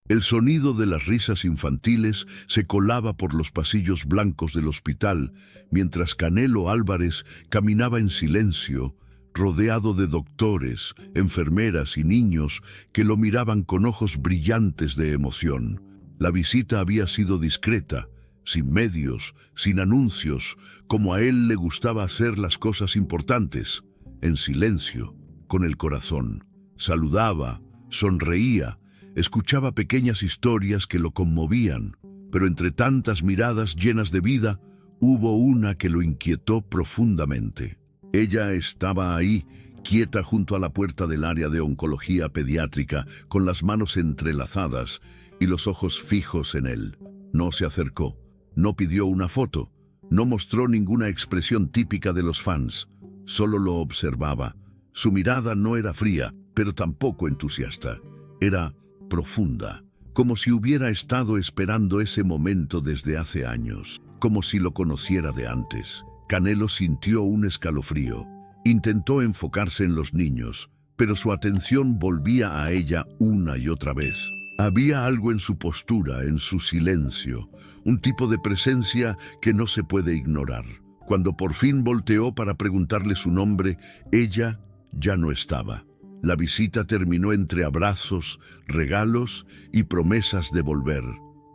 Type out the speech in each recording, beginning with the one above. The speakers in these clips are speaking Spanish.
El sonido de las risas infantiles se colaba por los pasillos blancos del hospital, mientras Canelo Álvarez caminaba en silencio, rodeado de doctores, enfermeras y niños que lo miraban con ojos brillantes de emoción. La visita había sido discreta, sin medios, sin anuncios, como a él le gustaba hacer las cosas importantes, en silencio, con el corazón. Saludaba, sonreía, escuchaba pequeñas historias que lo conmovían, pero entre tantas miradas llenas de vida, hubo una que lo inquietó profundamente. Ella estaba ahí, quieta junto a la puerta del área de oncología pediátrica, con las manos entrelazadas y los ojos fijos en él. No se acercó, no pidió una foto, no mostró ninguna expresión típica de los fans, solo lo observaba. Su mirada no era fría, pero tampoco entusiasta. Era profunda, como si hubiera estado esperando ese momento desde hace años, como si lo conociera de antes. Canelo sintió un escalofrío. Intentó enfocarse en los niños, pero su atención volvía a ella una y otra vez. Había algo en su postura, en su silencio, un tipo de presencia que no se puede ignorar. Cuando por fin volteó para preguntarle su nombre, ella ya no estaba. La visita terminó entre abrazos, regalos y promesas de volver.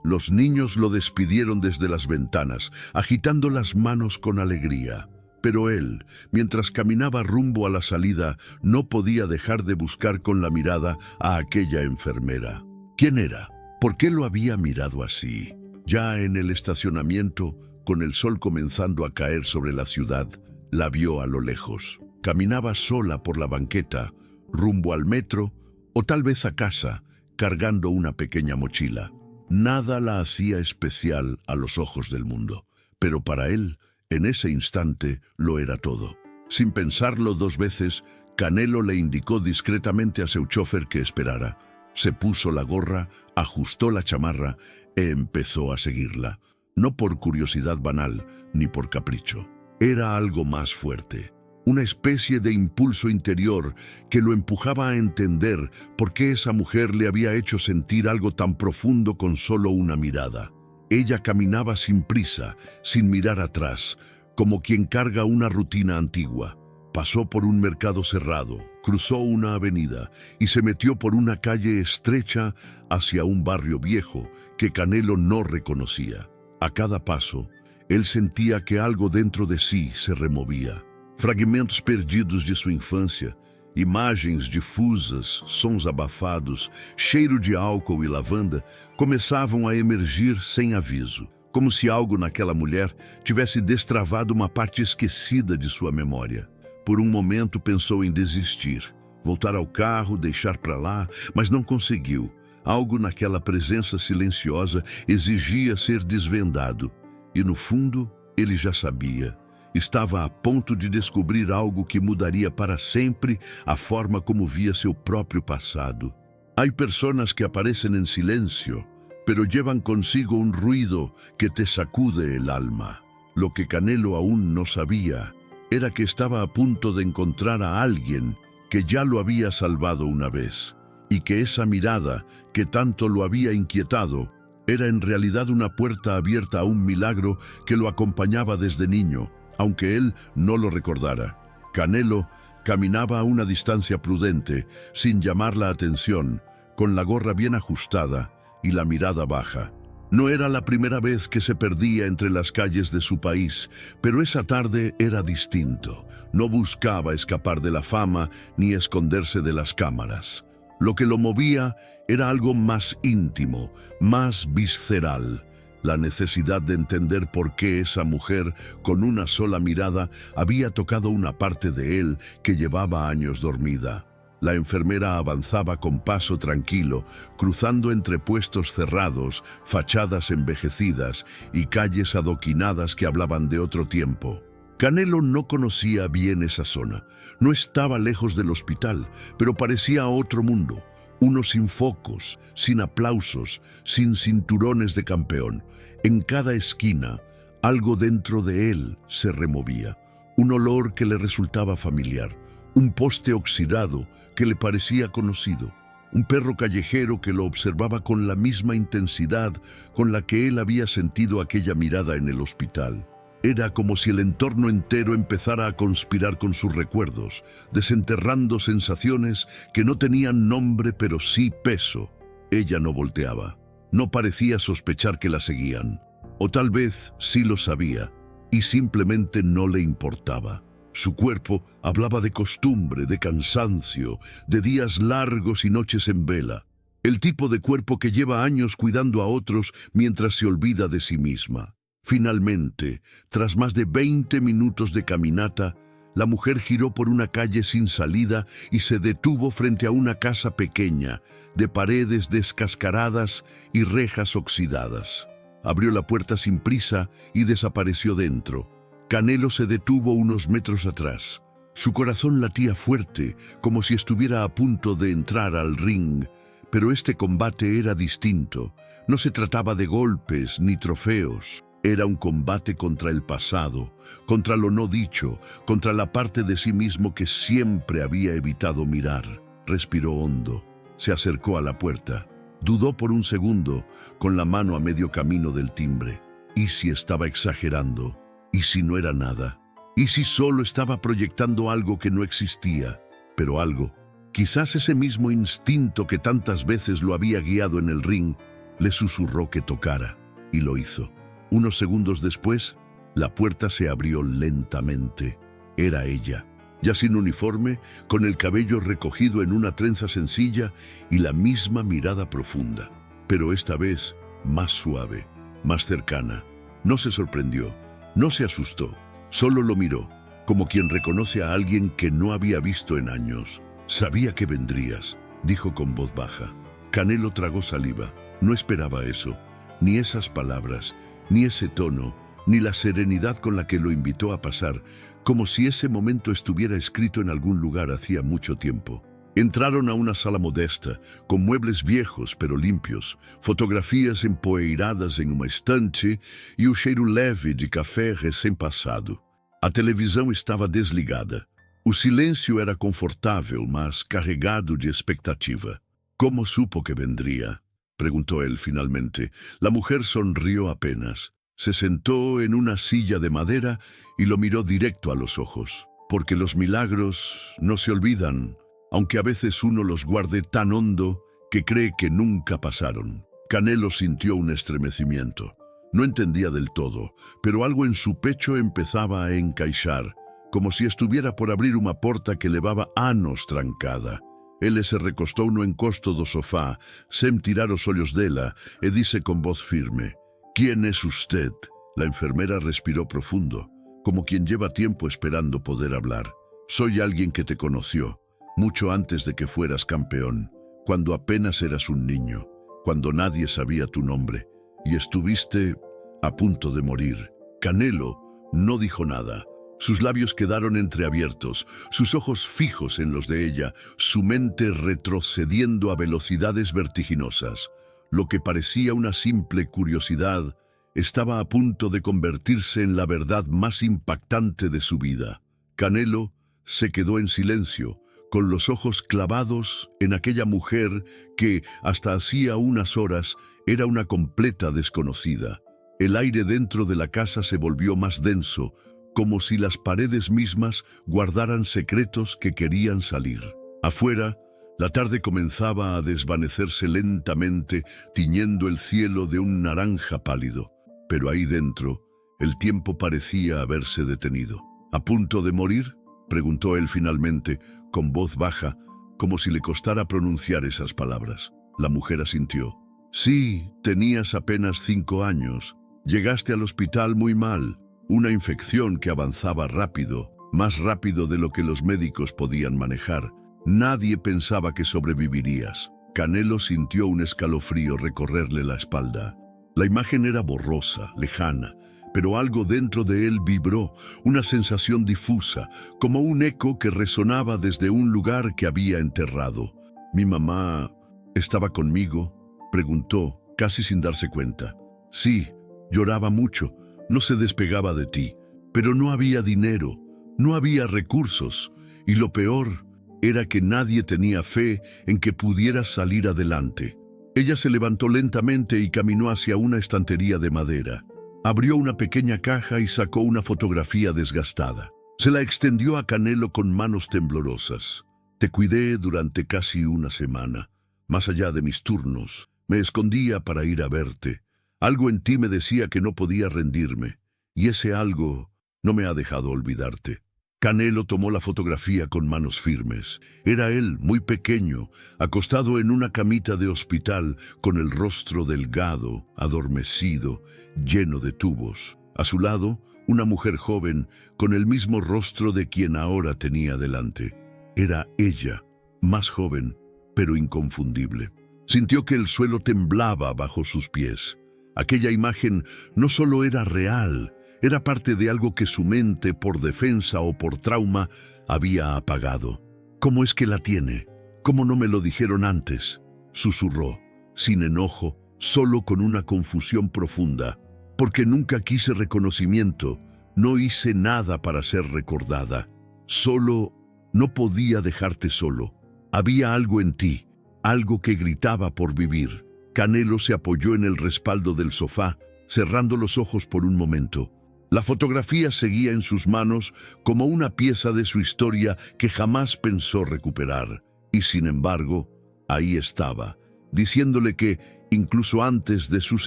Los niños lo despidieron desde las ventanas, agitando las manos con alegría. Pero él, mientras caminaba rumbo a la salida, no podía dejar de buscar con la mirada a aquella enfermera. ¿Quién era? ¿Por qué lo había mirado así? Ya en el estacionamiento, con el sol comenzando a caer sobre la ciudad, la vio a lo lejos. Caminaba sola por la banqueta, rumbo al metro o tal vez a casa, cargando una pequeña mochila. Nada la hacía especial a los ojos del mundo, pero para él, en ese instante, lo era todo. Sin pensarlo dos veces, Canelo le indicó discretamente a su chofer que esperara. Se puso la gorra, ajustó la chamarra e empezó a seguirla. No por curiosidad banal, ni por capricho. Era algo más fuerte. Una especie de impulso interior que lo empujaba a entender por qué esa mujer le había hecho sentir algo tan profundo con solo una mirada. Ella caminaba sin prisa, sin mirar atrás, como quien carga una rutina antigua. Pasó por un mercado cerrado, cruzó una avenida y se metió por una calle estrecha hacia un barrio viejo que Canelo no reconocía. A cada paso, él sentía que algo dentro de sí se removía. Fragmentos perdidos de sua infância, imagens difusas, sons abafados, cheiro de álcool e lavanda começavam a emergir sem aviso, como se algo naquela mulher tivesse destravado uma parte esquecida de sua memória. Por um momento pensou em desistir, voltar ao carro, deixar para lá, mas não conseguiu. Algo naquela presença silenciosa exigia ser desvendado. E no fundo, ele já sabia. Estava a ponto de descobrir algo que mudaria para sempre a forma como via seu próprio passado. Hay personas que aparecen en silencio, pero llevan consigo un ruido que te sacude el alma. Lo que Canelo aún no sabía era que estaba a punto de encontrar a alguien que ya lo había salvado una vez, y que esa mirada que tanto lo había inquietado era en realidad una puerta abierta a un milagro que lo acompañaba desde niño, aunque él no lo recordara. Canelo caminaba a una distancia prudente, sin llamar la atención, con la gorra bien ajustada y la mirada baja. No era la primera vez que se perdía entre las calles de su país, pero esa tarde era distinto. No buscaba escapar de la fama ni esconderse de las cámaras. Lo que lo movía era algo más íntimo, más visceral. La necesidad de entender por qué esa mujer, con una sola mirada, había tocado una parte de él que llevaba años dormida. La enfermera avanzaba con paso tranquilo, cruzando entre puestos cerrados, fachadas envejecidas y calles adoquinadas que hablaban de otro tiempo. Canelo no conocía bien esa zona. No estaba lejos del hospital, pero parecía otro mundo. Uno sin focos, sin aplausos, sin cinturones de campeón. En cada esquina, algo dentro de él se removía. Un olor que le resultaba familiar. Un poste oxidado que le parecía conocido. un perro callejero que lo observaba con la misma intensidad con la que él había sentido aquella mirada en el hospital. Era como si el entorno entero empezara a conspirar con sus recuerdos, desenterrando sensaciones que no tenían nombre pero sí peso. Ella no volteaba. No parecía sospechar que la seguían. O tal vez sí lo sabía, y simplemente no le importaba. Su cuerpo hablaba de costumbre, de cansancio, de días largos y noches en vela. El tipo de cuerpo que lleva años cuidando a otros mientras se olvida de sí misma. Finalmente, tras más de 20 minutos de caminata, la mujer giró por una calle sin salida y se detuvo frente a una casa pequeña, de paredes descascaradas y rejas oxidadas. Abrió la puerta sin prisa y desapareció dentro. Canelo se detuvo unos metros atrás. Su corazón latía fuerte, como si estuviera a punto de entrar al ring, pero este combate era distinto. No se trataba de golpes ni trofeos. Era un combate contra el pasado, contra lo no dicho, contra la parte de sí mismo que siempre había evitado mirar. Respiró hondo. Se acercó a la puerta. Dudó por un segundo, con la mano a medio camino del timbre. ¿Y si estaba exagerando? ¿Y si no era nada? ¿Y si solo estaba proyectando algo que no existía? Pero algo, quizás ese mismo instinto que tantas veces lo había guiado en el ring, le susurró que tocara, y lo hizo. Unos segundos después, la puerta se abrió lentamente. Era ella, ya sin uniforme, con el cabello recogido en una trenza sencilla y la misma mirada profunda, pero esta vez más suave, más cercana. No se sorprendió, no se asustó, solo lo miró, como quien reconoce a alguien que no había visto en años. «Sabía que vendrías», dijo con voz baja. Canelo tragó saliva. No esperaba eso, ni esas palabras, ni ese tono, ni la serenidad con la que lo invitó a pasar, como si ese momento estuviera escrito en algún lugar hacía mucho tiempo. Entraron a una sala modesta, con muebles viejos pero limpios, fotografías empoeiradas em uma estante e o cheiro leve de café recém-passado. A televisão estava desligada. O silêncio era confortável, mas carregado de expectativa. «¿Cómo supo que vendría?», preguntó él finalmente. La mujer sonrió apenas. Se sentó en una silla de madera y lo miró directo a los ojos. «Porque los milagros no se olvidan, aunque a veces uno los guarde tan hondo que cree que nunca pasaron». Canelo sintió un estremecimiento. No entendía del todo, pero algo en su pecho empezaba a encaixar, como si estuviera por abrir una porta que levaba anos trancada. Ele se recostou no encosto do sofá, sem tirar os olhos dela, e disse con voz firme: «¿Quién es usted?». La enfermera respiró profundo, como quien lleva tiempo esperando poder hablar. «Soy alguien que te conoció, mucho antes de que fueras campeón, cuando apenas eras un niño, cuando nadie sabía tu nombre, y estuviste a punto de morir». Canelo no dijo nada. Sus labios quedaron entreabiertos, sus ojos fijos en los de ella, su mente retrocediendo a velocidades vertiginosas. Lo que parecía una simple curiosidad estaba a punto de convertirse en la verdad más impactante de su vida. Canelo se quedó en silencio, con los ojos clavados en aquella mujer que, hasta hacía unas horas, era una completa desconocida. El aire dentro de la casa se volvió más denso, como si las paredes mismas guardaran secretos que querían salir. Afuera, la tarde comenzaba a desvanecerse lentamente, tiñendo el cielo de un naranja pálido. Pero ahí dentro, el tiempo parecía haberse detenido. «¿A punto de morir?», preguntó él finalmente, con voz baja, como si le costara pronunciar esas palabras. La mujer asintió. «Sí, tenías apenas 5 años. Llegaste al hospital muy mal. Una infección que avanzaba rápido, más rápido de lo que los médicos podían manejar. Nadie pensaba que sobrevivirías». Canelo sintió un escalofrío recorrerle la espalda. La imagen era borrosa, lejana, pero algo dentro de él vibró, una sensación difusa, como un eco que resonaba desde un lugar que había enterrado. «¿Mi mamá estaba conmigo?», preguntó, casi sin darse cuenta. «Sí, lloraba mucho. No se despegaba de ti, pero no había dinero, no había recursos, y lo peor era que nadie tenía fe en que pudieras salir adelante. Ella se levantó lentamente y caminó hacia una estantería de madera. Abrió una pequeña caja y sacó una fotografía desgastada. Se la extendió a Canelo con manos temblorosas. Te cuidé durante casi una semana. Más allá de mis turnos, me escondía para ir a verte. Algo en ti me decía que no podía rendirme, y ese algo no me ha dejado olvidarte. Canelo tomó la fotografía con manos firmes. Era él, muy pequeño, acostado en una camita de hospital, con el rostro delgado, adormecido, lleno de tubos. A su lado, una mujer joven, con el mismo rostro de quien ahora tenía delante. Era ella, más joven, pero inconfundible. Sintió que el suelo temblaba bajo sus pies. Aquella imagen no solo era real, era parte de algo que su mente, por defensa o por trauma, había apagado. ¿Cómo es que la tiene? ¿Cómo no me lo dijeron antes? Susurró, sin enojo, solo con una confusión profunda. Porque nunca quise reconocimiento, no hice nada para ser recordada. Solo no podía dejarte solo. Había algo en ti, algo que gritaba por vivir. Canelo se apoyó en el respaldo del sofá, cerrando los ojos por un momento. La fotografía seguía en sus manos como una pieza de su historia que jamás pensó recuperar. Y sin embargo, ahí estaba, diciéndole que, incluso antes de sus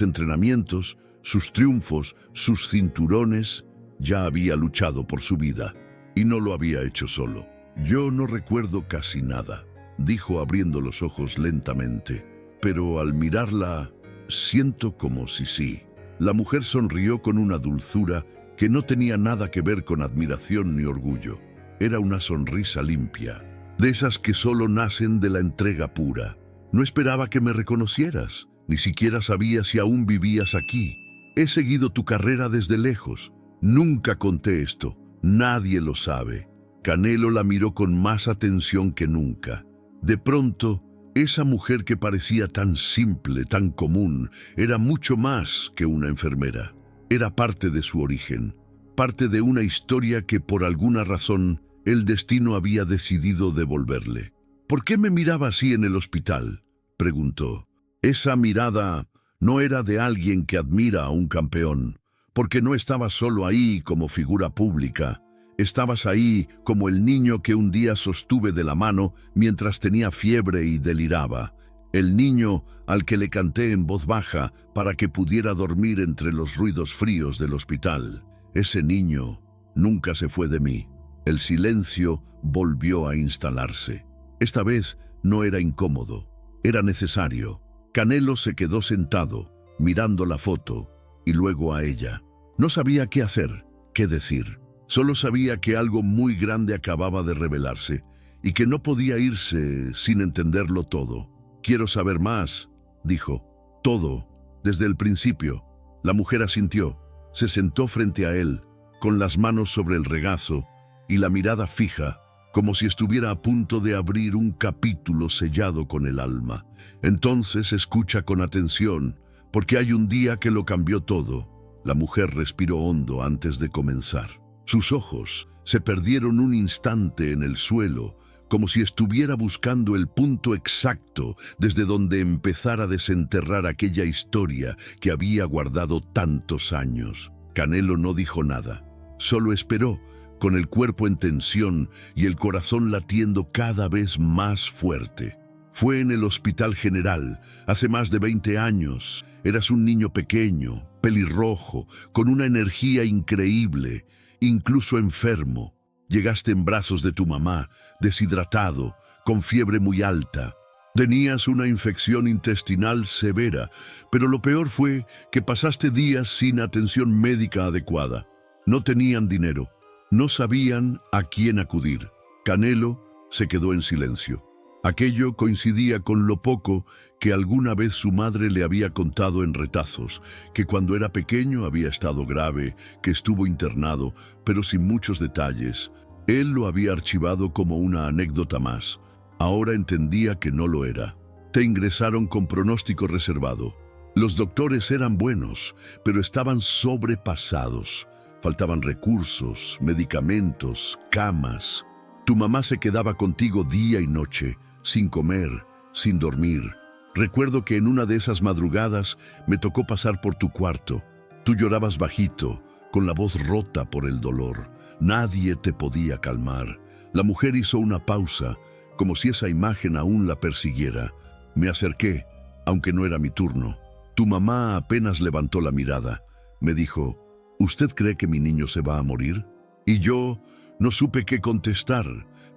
entrenamientos, sus triunfos, sus cinturones, ya había luchado por su vida. Y no lo había hecho solo. Yo no recuerdo casi nada, dijo abriendo los ojos lentamente. Pero al mirarla, siento como si sí. La mujer sonrió con una dulzura que no tenía nada que ver con admiración ni orgullo. Era una sonrisa limpia, de esas que solo nacen de la entrega pura. No esperaba que me reconocieras, ni siquiera sabía si aún vivías aquí. He seguido tu carrera desde lejos. Nunca conté esto, nadie lo sabe. Canelo la miró con más atención que nunca. De pronto, esa mujer que parecía tan simple, tan común, era mucho más que una enfermera. Era parte de su origen, parte de una historia que por alguna razón el destino había decidido devolverle. ¿Por qué me miraba así en el hospital?, preguntó. Esa mirada no era de alguien que admira a un campeón, porque no estabas solo ahí como figura pública. Estabas ahí como el niño que un día sostuve de la mano mientras tenía fiebre y deliraba. El niño al que le canté en voz baja para que pudiera dormir entre los ruidos fríos del hospital. Ese niño nunca se fue de mí. El silencio volvió a instalarse. Esta vez no era incómodo, era necesario. Canelo se quedó sentado, mirando la foto, y luego a ella. No sabía qué hacer, qué decir. Solo sabía que algo muy grande acababa de revelarse, y que no podía irse sin entenderlo todo. «Quiero saber más», dijo. «Todo, desde el principio». La mujer asintió, se sentó frente a él, con las manos sobre el regazo y la mirada fija, como si estuviera a punto de abrir un capítulo sellado con el alma. «Entonces escucha con atención, porque hay un día que lo cambió todo». La mujer respiró hondo antes de comenzar. Sus ojos se perdieron un instante en el suelo, como si estuviera buscando el punto exacto desde donde empezar a desenterrar aquella historia que había guardado tantos años. Canelo no dijo nada, solo esperó, con el cuerpo en tensión y el corazón latiendo cada vez más fuerte. Fue en el Hospital General, hace más de 20 años. Eras un niño pequeño, pelirrojo, con una energía increíble, incluso enfermo. Llegaste en brazos de tu mamá, deshidratado, con fiebre muy alta. Tenías una infección intestinal severa, pero lo peor fue que pasaste días sin atención médica adecuada. No tenían dinero, no sabían a quién acudir. Canelo se quedó en silencio. Aquello coincidía con lo poco que alguna vez su madre le había contado en retazos, que cuando era pequeño había estado grave, que estuvo internado, pero sin muchos detalles. Él lo había archivado como una anécdota más. Ahora entendía que no lo era. Te ingresaron con pronóstico reservado. Los doctores eran buenos, pero estaban sobrepasados. Faltaban recursos, medicamentos, camas. Tu mamá se quedaba contigo día y noche, sin comer, sin dormir. Recuerdo que en una de esas madrugadas me tocó pasar por tu cuarto. Tú llorabas bajito, con la voz rota por el dolor. Nadie te podía calmar. La mujer hizo una pausa, como si esa imagen aún la persiguiera. Me acerqué, aunque no era mi turno. Tu mamá apenas levantó la mirada. Me dijo, ¿usted cree que mi niño se va a morir? Y yo no supe qué contestar,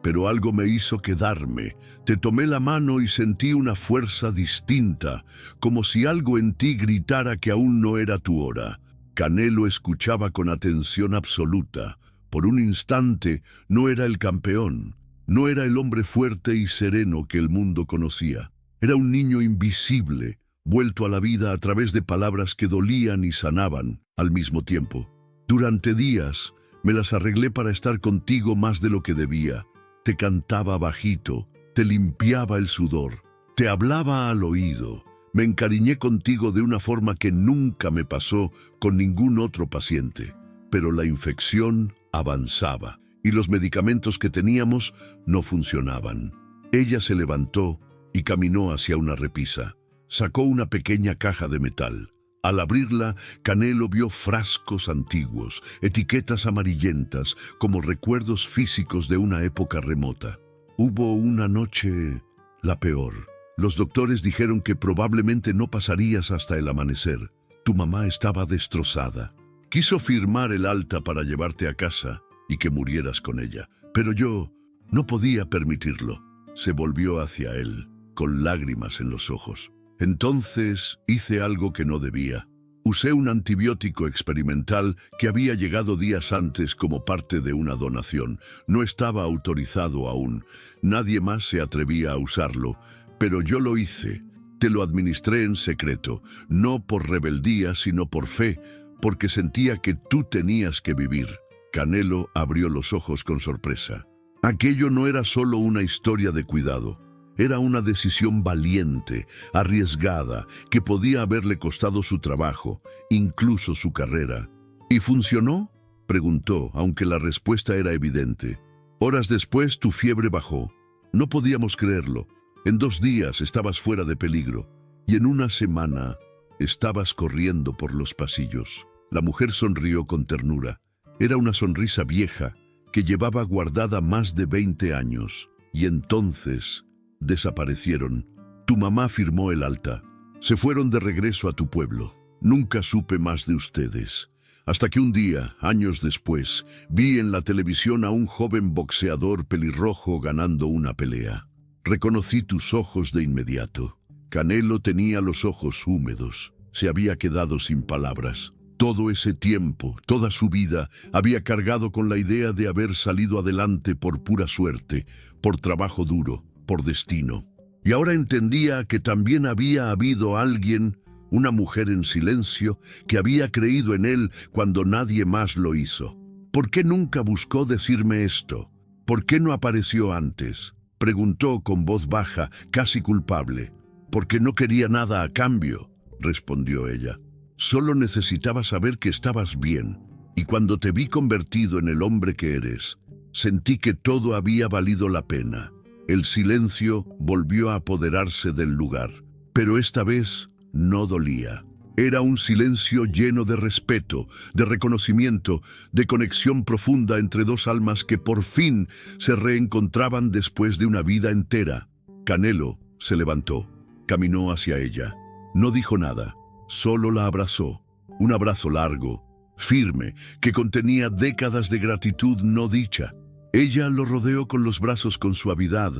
pero algo me hizo quedarme. Te tomé la mano y sentí una fuerza distinta, como si algo en ti gritara que aún no era tu hora. Canelo escuchaba con atención absoluta. Por un instante no era el campeón, no era el hombre fuerte y sereno que el mundo conocía. Era un niño invisible, vuelto a la vida a través de palabras que dolían y sanaban al mismo tiempo. Durante días me las arreglé para estar contigo más de lo que debía. Te cantaba bajito, te limpiaba el sudor, te hablaba al oído. Me encariñé contigo de una forma que nunca me pasó con ningún otro paciente. Pero la infección avanzaba y los medicamentos que teníamos no funcionaban. Ella se levantó y caminó hacia una repisa. Sacó una pequeña caja de metal. Al abrirla, Canelo vio frascos antiguos, etiquetas amarillentas, como recuerdos físicos de una época remota. Hubo una noche, la peor. Los doctores dijeron que probablemente no pasarías hasta el amanecer. Tu mamá estaba destrozada. Quiso firmar el alta para llevarte a casa y que murieras con ella, pero yo no podía permitirlo. Se volvió hacia él, con lágrimas en los ojos. Entonces hice algo que no debía. Usé un antibiótico experimental que había llegado días antes como parte de una donación. No estaba autorizado aún. Nadie más se atrevía a usarlo, pero yo lo hice. Te lo administré en secreto, no por rebeldía, sino por fe, porque sentía que tú tenías que vivir. Canelo abrió los ojos con sorpresa. Aquello no era solo una historia de cuidado. Era una decisión valiente, arriesgada, que podía haberle costado su trabajo, incluso su carrera. ¿Y funcionó?, preguntó, aunque la respuesta era evidente. Horas después tu fiebre bajó. No podíamos creerlo. En 2 días estabas fuera de peligro, y en una semana estabas corriendo por los pasillos. La mujer sonrió con ternura. Era una sonrisa vieja, que llevaba guardada más de 20 años. Y entonces desaparecieron. Tu mamá firmó el alta. Se fueron de regreso a tu pueblo. Nunca supe más de ustedes. Hasta que un día, años después, vi en la televisión a un joven boxeador pelirrojo ganando una pelea. Reconocí tus ojos de inmediato. Canelo tenía los ojos húmedos. Se había quedado sin palabras. Todo ese tiempo, toda su vida, había cargado con la idea de haber salido adelante por pura suerte, por trabajo duro, por destino. Y ahora entendía que también había habido alguien, una mujer en silencio, que había creído en él cuando nadie más lo hizo. ¿Por qué nunca buscó decirme esto? ¿Por qué no apareció antes? Preguntó con voz baja, casi culpable. Porque no quería nada a cambio, respondió ella. Solo necesitaba saber que estabas bien, y cuando te vi convertido en el hombre que eres, sentí que todo había valido la pena. El silencio volvió a apoderarse del lugar, pero esta vez no dolía. Era un silencio lleno de respeto, de reconocimiento, de conexión profunda entre 2 almas que por fin se reencontraban después de una vida entera. Canelo se levantó, caminó hacia ella. No dijo nada. Solo la abrazó, un abrazo largo, firme, que contenía décadas de gratitud no dicha. Ella lo rodeó con los brazos con suavidad,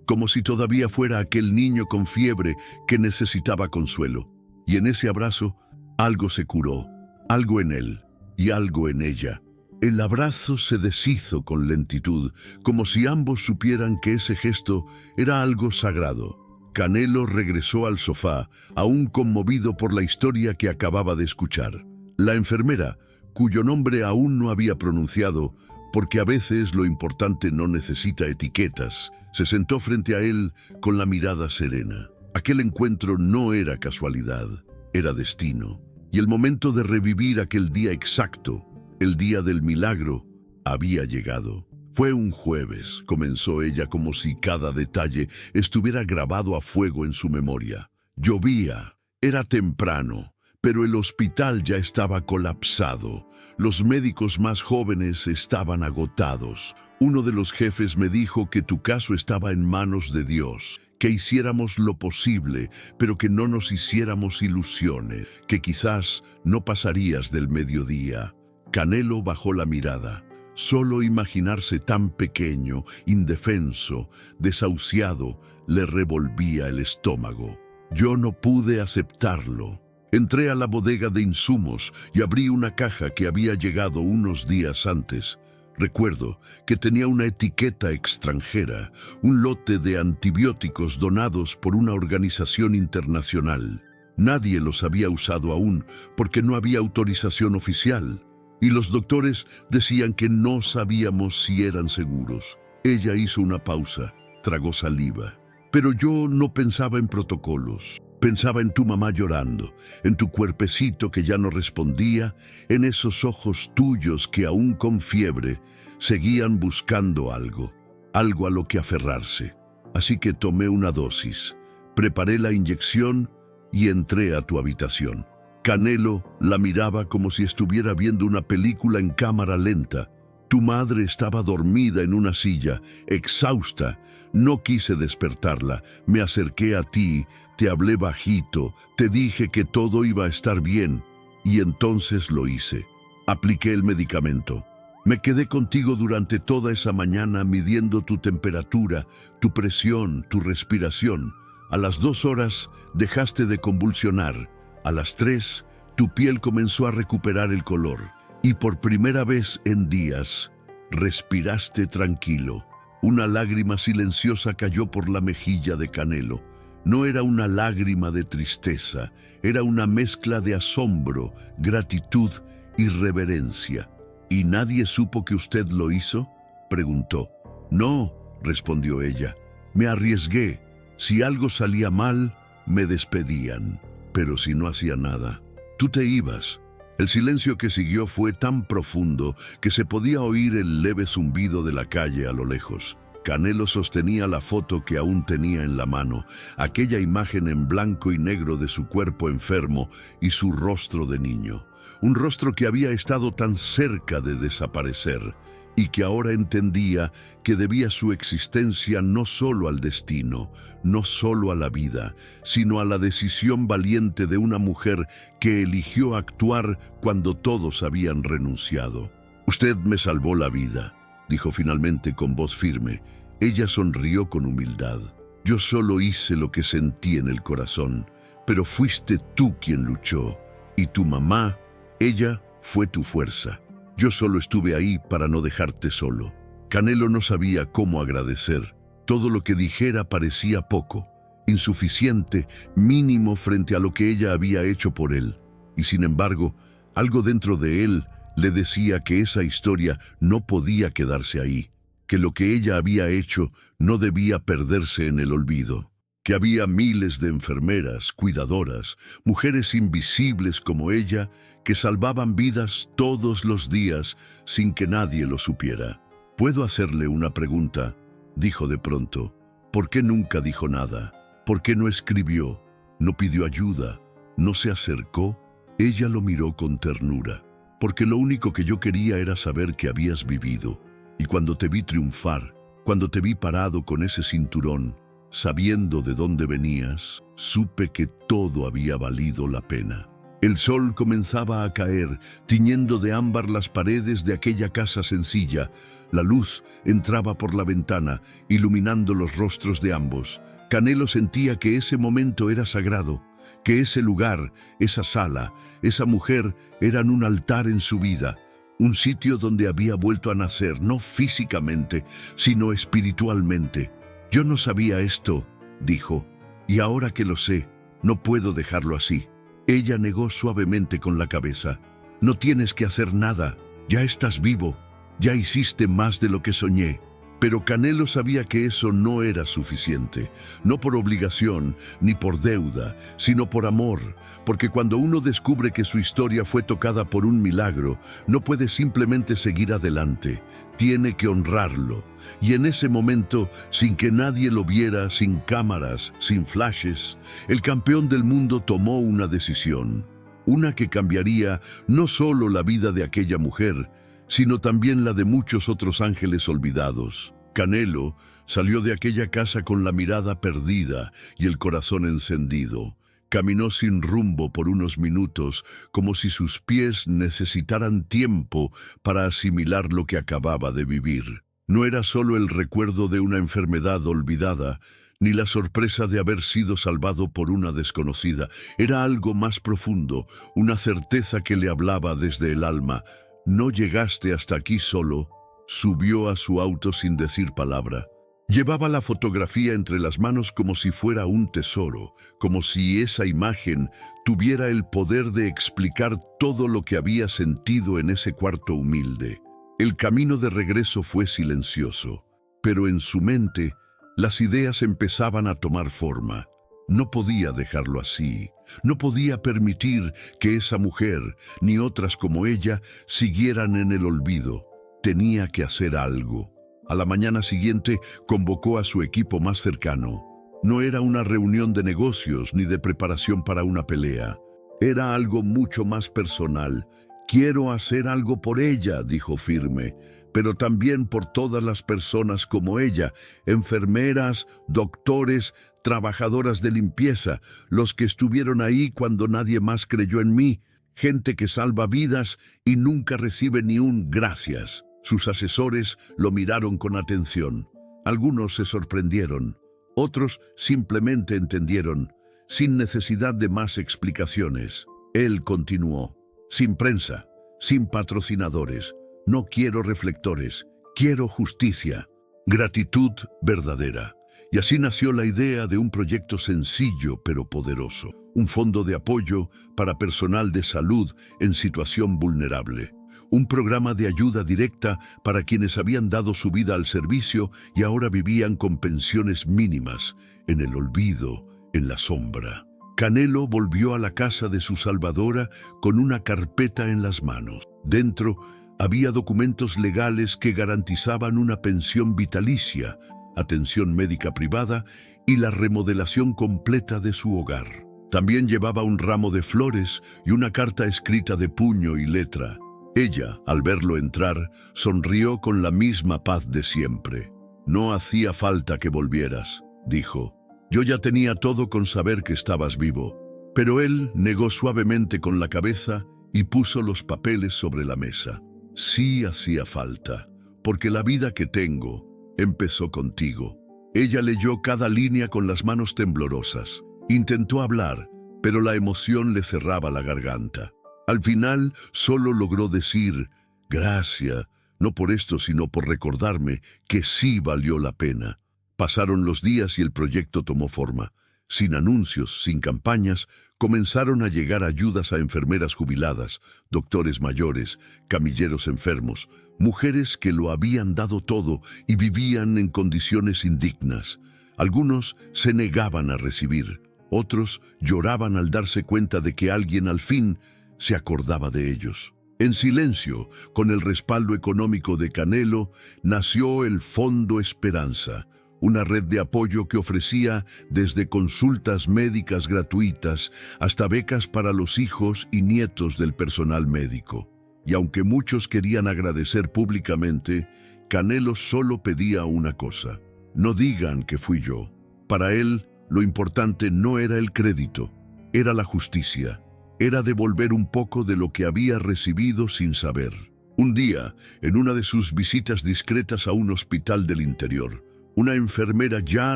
como si todavía fuera aquel niño con fiebre que necesitaba consuelo. Y en ese abrazo, algo se curó, algo en él y algo en ella. El abrazo se deshizo con lentitud, como si ambos supieran que ese gesto era algo sagrado. Canelo regresó al sofá, aún conmovido por la historia que acababa de escuchar. La enfermera, cuyo nombre aún no había pronunciado, porque a veces lo importante no necesita etiquetas, se sentó frente a él con la mirada serena. Aquel encuentro no era casualidad, era destino. Y el momento de revivir aquel día exacto, el día del milagro, había llegado. Fue un jueves, comenzó ella como si cada detalle estuviera grabado a fuego en su memoria. Llovía, era temprano, pero el hospital ya estaba colapsado. Los médicos más jóvenes estaban agotados. Uno de los jefes me dijo que tu caso estaba en manos de Dios, que hiciéramos lo posible, pero que no nos hiciéramos ilusiones, que quizás no pasarías del mediodía. Canelo bajó la mirada. Solo imaginarse tan pequeño, indefenso, desahuciado, le revolvía el estómago. Yo no pude aceptarlo. Entré a la bodega de insumos y abrí una caja que había llegado unos días antes. Recuerdo que tenía una etiqueta extranjera, un lote de antibióticos donados por una organización internacional. Nadie los había usado aún porque no había autorización oficial. Y los doctores decían que no sabíamos si eran seguros. Ella hizo una pausa, tragó saliva. Pero yo no pensaba en protocolos. Pensaba en tu mamá llorando, en tu cuerpecito que ya no respondía, en esos ojos tuyos que aún con fiebre seguían buscando algo a lo que aferrarse. Así que tomé una dosis, preparé la inyección y entré a tu habitación. Canelo la miraba como si estuviera viendo una película en cámara lenta. Tu madre estaba dormida en una silla, exhausta. No quise despertarla. Me acerqué a ti, te hablé bajito, te dije que todo iba a estar bien. Y entonces lo hice. Apliqué el medicamento. Me quedé contigo durante toda esa mañana midiendo tu temperatura, tu presión, tu respiración. A las 2 horas dejaste de convulsionar. A las 3, tu piel comenzó a recuperar el color y por primera vez en días respiraste tranquilo. Una lágrima silenciosa cayó por la mejilla de Canelo. No era una lágrima de tristeza, era una mezcla de asombro, gratitud y reverencia. ¿Y nadie supo que usted lo hizo?, preguntó. No, respondió ella. Me arriesgué. Si algo salía mal, me despedían. Pero si no hacía nada, tú te ibas. El silencio que siguió fue tan profundo que se podía oír el leve zumbido de la calle a lo lejos. Canelo sostenía la foto que aún tenía en la mano, aquella imagen en blanco y negro de su cuerpo enfermo y su rostro de niño. Un rostro que había estado tan cerca de desaparecer y que ahora entendía que debía su existencia no solo al destino, no solo a la vida, sino a la decisión valiente de una mujer que eligió actuar cuando todos habían renunciado. Usted me salvó la vida, dijo finalmente con voz firme. Ella sonrió con humildad. Yo solo hice lo que sentí en el corazón, pero fuiste tú quien luchó. Y tu mamá, ella fue tu fuerza. Yo solo estuve ahí para no dejarte solo. Canelo no sabía cómo agradecer. Todo lo que dijera parecía poco, insuficiente, mínimo frente a lo que ella había hecho por él. Y sin embargo, algo dentro de él le decía que esa historia no podía quedarse ahí, que lo que ella había hecho no debía perderse en el olvido, que había miles de enfermeras, cuidadoras, mujeres invisibles como ella, que salvaban vidas todos los días sin que nadie lo supiera. ¿Puedo hacerle una pregunta?, dijo de pronto. ¿Por qué nunca dijo nada? ¿Por qué no escribió? ¿No pidió ayuda? ¿No se acercó? Ella lo miró con ternura. Porque lo único que yo quería era saber que habías vivido. Y cuando te vi triunfar, cuando te vi parado con ese cinturón, sabiendo de dónde venías, supe que todo había valido la pena. El sol comenzaba a caer, tiñendo de ámbar las paredes de aquella casa sencilla. La luz entraba por la ventana, iluminando los rostros de ambos. Canelo sentía que ese momento era sagrado, que ese lugar, esa sala, esa mujer eran un altar en su vida, un sitio donde había vuelto a nacer, no físicamente, sino espiritualmente. Yo no sabía esto, dijo, y ahora que lo sé, no puedo dejarlo así. Ella negó suavemente con la cabeza. No tienes que hacer nada, ya estás vivo, ya hiciste más de lo que soñé. Pero Canelo sabía que eso no era suficiente, no por obligación ni por deuda, sino por amor, porque cuando uno descubre que su historia fue tocada por un milagro, no puede simplemente seguir adelante, tiene que honrarlo. Y en ese momento, sin que nadie lo viera, sin cámaras, sin flashes, el campeón del mundo tomó una decisión, una que cambiaría no solo la vida de aquella mujer, sino también la de muchos otros ángeles olvidados. Canelo salió de aquella casa con la mirada perdida y el corazón encendido. Caminó sin rumbo por unos minutos, como si sus pies necesitaran tiempo para asimilar lo que acababa de vivir. No era solo el recuerdo de una enfermedad olvidada, ni la sorpresa de haber sido salvado por una desconocida. Era algo más profundo, una certeza que le hablaba desde el alma. No llegaste hasta aquí solo. Subió a su auto sin decir palabra. Llevaba la fotografía entre las manos como si fuera un tesoro, como si esa imagen tuviera el poder de explicar todo lo que había sentido en ese cuarto humilde. El camino de regreso fue silencioso, pero en su mente las ideas empezaban a tomar forma. No podía dejarlo así. No podía permitir que esa mujer, ni otras como ella, siguieran en el olvido. Tenía que hacer algo. A la mañana siguiente convocó a su equipo más cercano. No era una reunión de negocios ni de preparación para una pelea. Era algo mucho más personal. Quiero hacer algo por ella, dijo firme, pero también por todas las personas como ella, enfermeras, doctores, trabajadoras de limpieza, los que estuvieron ahí cuando nadie más creyó en mí, gente que salva vidas y nunca recibe ni un gracias. Sus asesores lo miraron con atención. Algunos se sorprendieron, otros simplemente entendieron, sin necesidad de más explicaciones. Él continuó, sin prensa, sin patrocinadores. No quiero reflectores, quiero justicia, gratitud verdadera. Y así nació la idea de un proyecto sencillo pero poderoso, un fondo de apoyo para personal de salud en situación vulnerable, un programa de ayuda directa para quienes habían dado su vida al servicio y ahora vivían con pensiones mínimas, en el olvido, en la sombra. Canelo volvió a la casa de su salvadora con una carpeta en las manos. Dentro había documentos legales que garantizaban una pensión vitalicia, atención médica privada y la remodelación completa de su hogar. También llevaba un ramo de flores y una carta escrita de puño y letra. Ella, al verlo entrar, sonrió con la misma paz de siempre. No hacía falta que volvieras, dijo. Yo ya tenía todo con saber que estabas vivo. Pero él negó suavemente con la cabeza y puso los papeles sobre la mesa. Sí hacía falta, porque la vida que tengo empezó contigo. Ella leyó cada línea con las manos temblorosas. Intentó hablar, pero la emoción le cerraba la garganta. Al final solo logró decir, gracias, no por esto sino por recordarme que sí valió la pena. Pasaron los días y el proyecto tomó forma. Sin anuncios, sin campañas, comenzaron a llegar ayudas a enfermeras jubiladas, doctores mayores, camilleros enfermos, mujeres que lo habían dado todo y vivían en condiciones indignas. Algunos se negaban a recibir, otros lloraban al darse cuenta de que alguien al fin se acordaba de ellos. En silencio, con el respaldo económico de Canelo, nació el Fondo Esperanza, una red de apoyo que ofrecía desde consultas médicas gratuitas hasta becas para los hijos y nietos del personal médico. Y aunque muchos querían agradecer públicamente, Canelo solo pedía una cosa: no digan que fui yo. Para él, lo importante no era el crédito, era la justicia. Era devolver un poco de lo que había recibido sin saber. Un día, en una de sus visitas discretas a un hospital del interior, una enfermera ya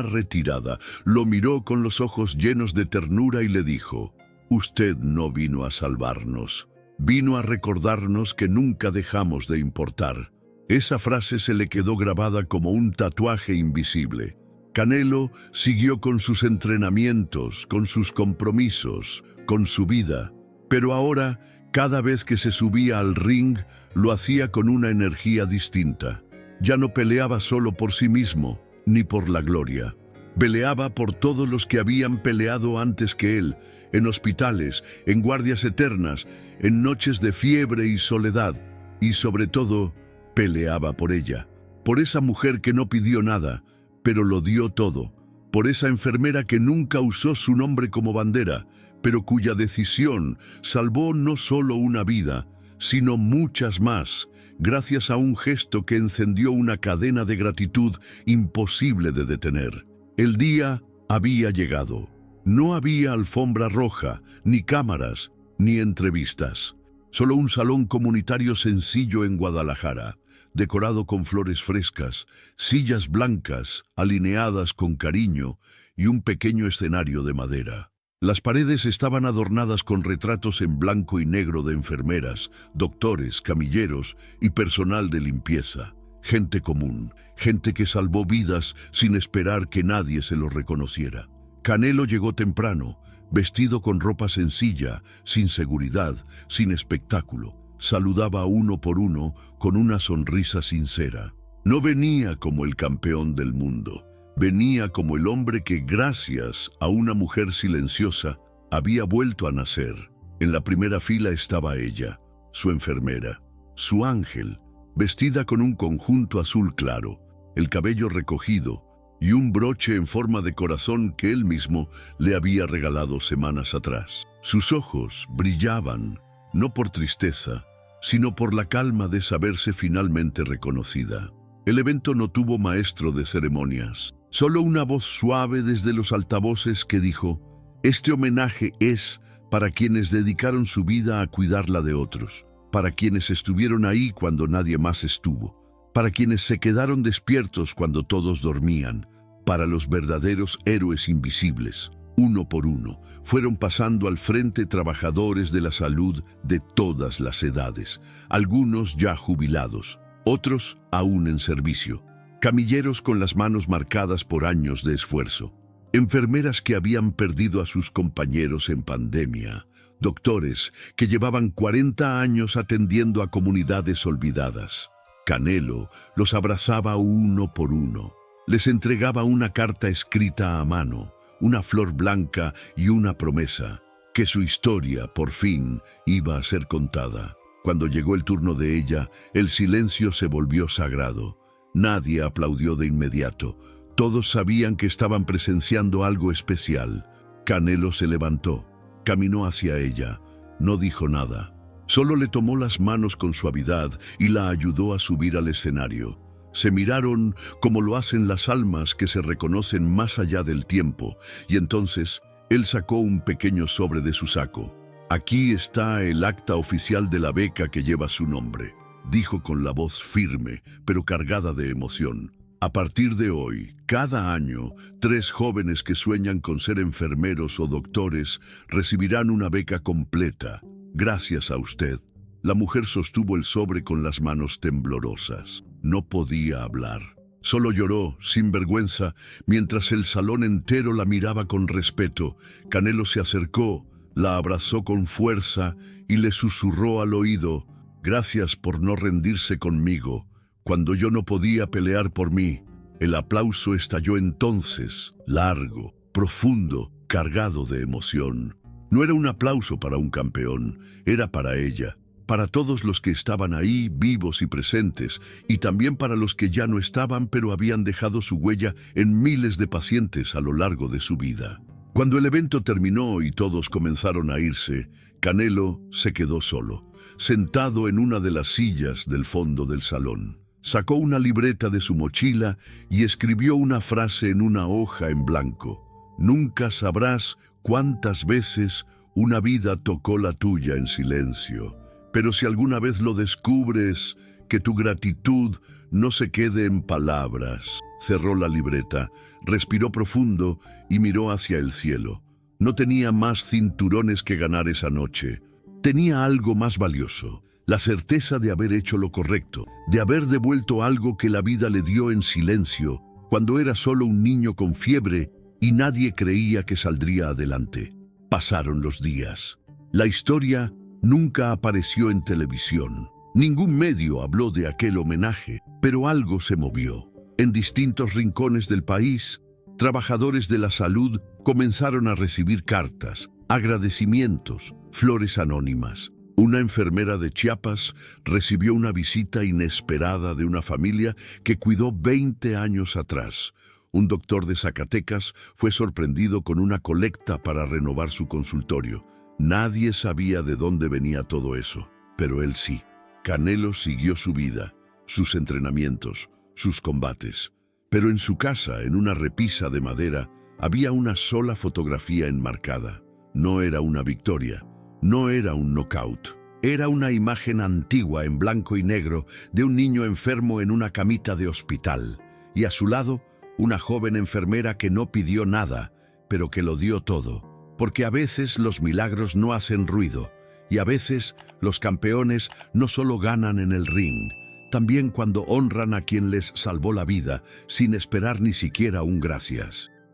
retirada lo miró con los ojos llenos de ternura y le dijo: «Usted no vino a salvarnos, vino a recordarnos que nunca dejamos de importar». Esa frase se le quedó grabada como un tatuaje invisible. Canelo siguió con sus entrenamientos, con sus compromisos, con su vida, pero ahora, cada vez que se subía al ring, lo hacía con una energía distinta. Ya no peleaba solo por sí mismo, ni por la gloria. Peleaba por todos los que habían peleado antes que él, en hospitales, en guardias eternas, en noches de fiebre y soledad, y sobre todo, peleaba por ella, por esa mujer que no pidió nada, pero lo dio todo, por esa enfermera que nunca usó su nombre como bandera, pero cuya decisión salvó no solo una vida, sino muchas más, gracias a un gesto que encendió una cadena de gratitud imposible de detener. El día había llegado. No había alfombra roja, ni cámaras, ni entrevistas. Solo un salón comunitario sencillo en Guadalajara, decorado con flores frescas, sillas blancas, alineadas con cariño, y un pequeño escenario de madera. Las paredes estaban adornadas con retratos en blanco y negro de enfermeras, doctores, camilleros y personal de limpieza. Gente común, gente que salvó vidas sin esperar que nadie se lo reconociera. Canelo llegó temprano, vestido con ropa sencilla, sin seguridad, sin espectáculo. Saludaba uno por uno con una sonrisa sincera. No venía como el campeón del mundo. Venía como el hombre que, gracias a una mujer silenciosa, había vuelto a nacer. En la primera fila estaba ella, su enfermera, su ángel, vestida con un conjunto azul claro, el cabello recogido y un broche en forma de corazón que él mismo le había regalado semanas atrás. Sus ojos brillaban, no por tristeza, sino por la calma de saberse finalmente reconocida. El evento no tuvo maestro de ceremonias, solo una voz suave desde los altavoces que dijo: «Este homenaje es para quienes dedicaron su vida a cuidarla de otros, para quienes estuvieron ahí cuando nadie más estuvo, para quienes se quedaron despiertos cuando todos dormían, para los verdaderos héroes invisibles». Uno por uno, fueron pasando al frente trabajadores de la salud de todas las edades, algunos ya jubilados, otros aún en servicio, camilleros con las manos marcadas por años de esfuerzo, enfermeras que habían perdido a sus compañeros en pandemia, doctores que llevaban 40 años atendiendo a comunidades olvidadas. Canelo los abrazaba uno por uno, les entregaba una carta escrita a mano, una flor blanca y una promesa, que su historia, por fin, iba a ser contada. Cuando llegó el turno de ella, el silencio se volvió sagrado. Nadie aplaudió de inmediato. Todos sabían que estaban presenciando algo especial. Canelo se levantó, caminó hacia ella, no dijo nada. Solo le tomó las manos con suavidad y la ayudó a subir al escenario. Se miraron como lo hacen las almas que se reconocen más allá del tiempo, y entonces él sacó un pequeño sobre de su saco. «Aquí está el acta oficial de la beca que lleva su nombre», dijo con la voz firme, pero cargada de emoción. «A partir de hoy, cada año, 3 jóvenes que sueñan con ser enfermeros o doctores recibirán una beca completa, gracias a usted». La mujer sostuvo el sobre con las manos temblorosas. No podía hablar. Solo lloró, sin vergüenza, mientras el salón entero la miraba con respeto. Canelo se acercó, la abrazó con fuerza y le susurró al oído: «Gracias por no rendirse conmigo, cuando yo no podía pelear por mí». El aplauso estalló entonces, largo, profundo, cargado de emoción. No era un aplauso para un campeón, era para ella. Para todos los que estaban ahí, vivos y presentes, y también para los que ya no estaban, pero habían dejado su huella en miles de pacientes a lo largo de su vida. Cuando el evento terminó y todos comenzaron a irse, Canelo se quedó solo, sentado en una de las sillas del fondo del salón. Sacó una libreta de su mochila y escribió una frase en una hoja en blanco: «Nunca sabrás cuántas veces una vida tocó la tuya en silencio. Pero si alguna vez lo descubres, que tu gratitud no se quede en palabras». Cerró la libreta, respiró profundo y miró hacia el cielo. No tenía más cinturones que ganar esa noche. Tenía algo más valioso: la certeza de haber hecho lo correcto, de haber devuelto algo que la vida le dio en silencio, cuando era solo un niño con fiebre y nadie creía que saldría adelante. Pasaron los días. La historia nunca apareció en televisión. Ningún medio habló de aquel homenaje, pero algo se movió. En distintos rincones del país, trabajadores de la salud comenzaron a recibir cartas, agradecimientos, flores anónimas. Una enfermera de Chiapas recibió una visita inesperada de una familia que cuidó 20 años atrás. Un doctor de Zacatecas fue sorprendido con una colecta para renovar su consultorio. Nadie sabía de dónde venía todo eso, pero él sí. Canelo siguió su vida, sus entrenamientos, sus combates. Pero en su casa, en una repisa de madera, había una sola fotografía enmarcada. No era una victoria, no era un knockout. Era una imagen antigua en blanco y negro de un niño enfermo en una camita de hospital. Y a su lado, una joven enfermera que no pidió nada, pero que lo dio todo. Porque a veces los milagros no hacen ruido. Y a veces los campeones no solo ganan en el ring, también cuando honran a quien les salvó la vida sin esperar ni siquiera un gracias.